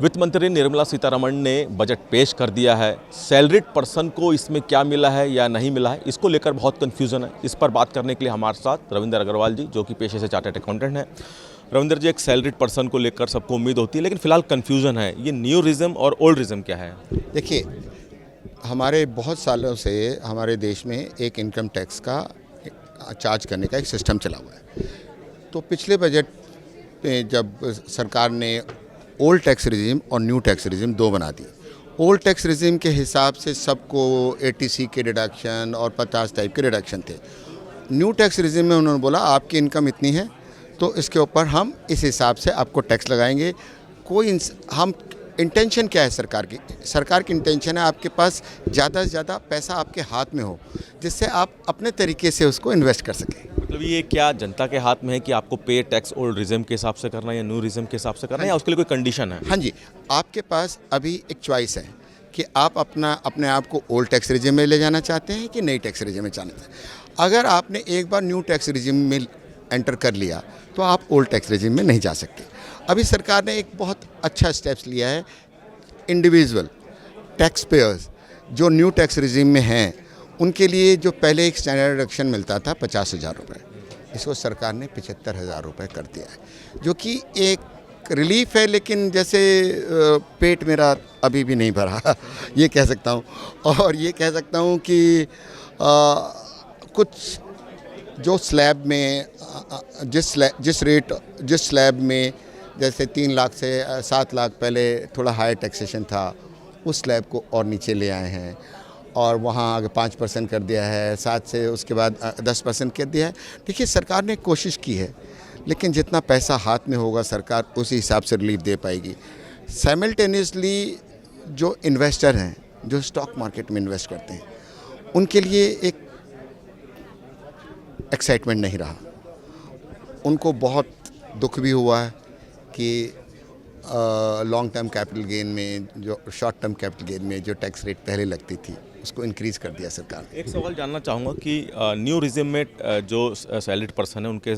वित्त मंत्री निर्मला सीतारमण ने बजट पेश कर दिया है। सैलरीड पर्सन को इसमें क्या मिला है या नहीं मिला है, इसको लेकर बहुत कन्फ्यूज़न है। इस पर बात करने के लिए हमारे साथ रविंद्र अग्रवाल जी, जो कि पेशे से चार्टर्ड अकाउंटेंट हैं। रविंद्र जी, एक सैलरीड पर्सन को लेकर सबको उम्मीद होती है, लेकिन फिलहाल कन्फ्यूज़न है। ये न्यू रिज्म और ओल्ड रिज्म क्या है? देखिए, हमारे बहुत सालों से हमारे देश में एक इनकम टैक्स का चार्ज करने का एक सिस्टम चला हुआ है। तो पिछले बजट में जब सरकार ने ओल्ड टैक्स रिजीम और न्यू टैक्स रिजीम दो बना दी। ओल्ड टैक्स रिजीम के हिसाब से सबको एटीसी के डिडक्शन और 50 टाइप के डिडक्शन थे। न्यू टैक्स रिजीम में उन्होंने बोला आपकी इनकम इतनी है तो इसके ऊपर हम इस हिसाब से आपको टैक्स लगाएंगे। हम इंटेंशन क्या है सरकार की इंटेंशन है आपके पास ज़्यादा से ज़्यादा पैसा आपके हाथ में हो, जिससे आप अपने तरीके से उसको इन्वेस्ट कर सकें। मतलब ये क्या जनता के हाथ में है कि आपको पे टैक्स ओल्ड रिज्म के हिसाब से करना है या न्यू रिज्म के हिसाब से करना है, या उसके लिए कोई कंडीशन है? हाँ जी, आपके पास अभी एक चॉइस है कि आप अपने आप को ओल्ड टैक्स रिजिम में ले जाना चाहते हैं कि नई टैक्स रिजिम में जाना चाहते हैं। अगर आपने एक बार न्यू टैक्स रिजिम में एंटर कर लिया तो आप ओल्ड टैक्स रिजिम में नहीं जा सकते। अभी सरकार ने एक बहुत अच्छा स्टेप्स लिया है। इंडिविजुअल टैक्स पेयर्स जो न्यू टैक्स रिजिम में हैं, उनके लिए जो पहले एक स्टैंडर्ड डिडक्शन मिलता था 50,000 रुपये, इसको सरकार ने 75,000 रुपये कर दिया है, जो कि एक रिलीफ है। लेकिन जैसे पेट मेरा अभी भी नहीं भरा ये कह सकता हूँ। और ये कह सकता हूँ कि कुछ जो स्लैब में जिस स्लैब में जैसे 3 लाख से 7 लाख पहले थोड़ा हाई टैक्सेशन था, उस स्लैब को और नीचे ले आए हैं और वहाँ आगे 5% कर दिया है, 7 से उसके बाद 10% कर दिया है। देखिए, सरकार ने कोशिश की है, लेकिन जितना पैसा हाथ में होगा सरकार उसी हिसाब से रिलीफ दे पाएगी। साइमल्टेनियसली जो इन्वेस्टर हैं, जो स्टॉक मार्केट में इन्वेस्ट करते हैं, उनके लिए एक एक्साइटमेंट नहीं रहा। उनको बहुत दुख भी हुआ है कि लॉन्ग टर्म कैपिटल गेन में, जो शॉर्ट टर्म कैपिटल गेन में जो टैक्स रेट पहले लगती थी, उसको इंक्रीज़ कर दिया सरकार ने। एक सवाल जानना चाहूँगा कि न्यू रिज्म में जो सैलरीड पर्सन है उनके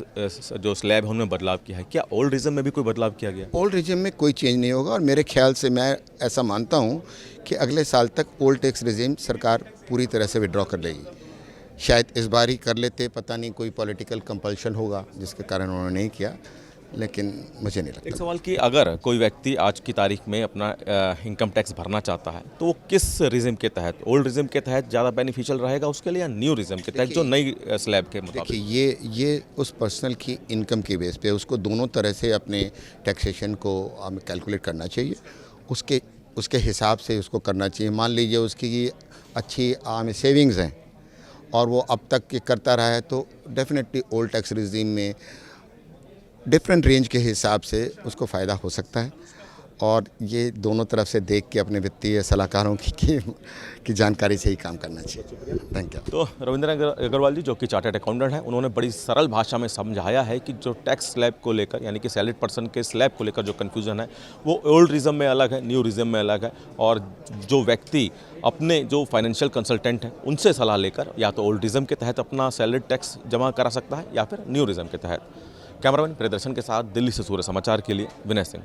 जो स्लैब है उनमें बदलाव किया है, क्या ओल्ड रिज्म में भी कोई बदलाव किया गया? ओल्ड रिजिम में कोई चेंज नहीं होगा और मेरे ख्याल से मैं ऐसा मानता हूँ कि अगले साल तक ओल्ड टैक्स रिजिम सरकार पूरी तरह से विड्रॉ कर लेगी। शायद इस बार ही कर लेते, पता नहीं कोई पॉलिटिकल कंपल्शन होगा जिसके कारण उन्होंने नहीं किया, लेकिन मुझे नहीं लगता। एक सवाल कि अगर कोई व्यक्ति आज की तारीख में अपना इनकम टैक्स भरना चाहता है तो वो किस रिज्म के तहत, ओल्ड रिज्म के तहत ज़्यादा बेनिफिशियल रहेगा उसके लिए, या न्यू रिज्म के तहत जो नई स्लैब के मुताबिक? देखिए, ये उस पर्सनल की इनकम के बेस पे उसको दोनों तरह से अपने टैक्सेशन को कैलकुलेट करना चाहिए। उसके हिसाब से उसको करना चाहिए। मान लीजिए उसकी अच्छी सेविंग्स हैं और वो अब तक के करता रहा है, तो डेफिनेटली ओल्ड टैक्स रिजीम में डिफरेंट रेंज के हिसाब से उसको फ़ायदा हो सकता है। और ये दोनों तरफ से देख के अपने वित्तीय सलाहकारों की जानकारी से ही काम करना चाहिए। Thank you. तो रविंद्र अग्रवाल जी, जो कि चार्टर्ड अकाउंटेंट हैं, उन्होंने बड़ी सरल भाषा में समझाया है कि जो टैक्स स्लैब को लेकर, यानी कि सैलरीड पर्सन के स्लैब को लेकर जो कन्फ्यूज़न है वो ओल्ड रिज्म में अलग है, न्यू रिज्म में अलग है। और जो व्यक्ति अपने जो फाइनेंशियल कंसल्टेंट हैं उनसे सलाह लेकर या तो ओल्ड रिज्म के तहत अपना सैलरीड टैक्स जमा करा सकता है या फिर न्यू रिज्म के तहत। कैमरामैन प्रियदर्शन के साथ दिल्ली से सूर्य समाचार के लिए विनय सिंह।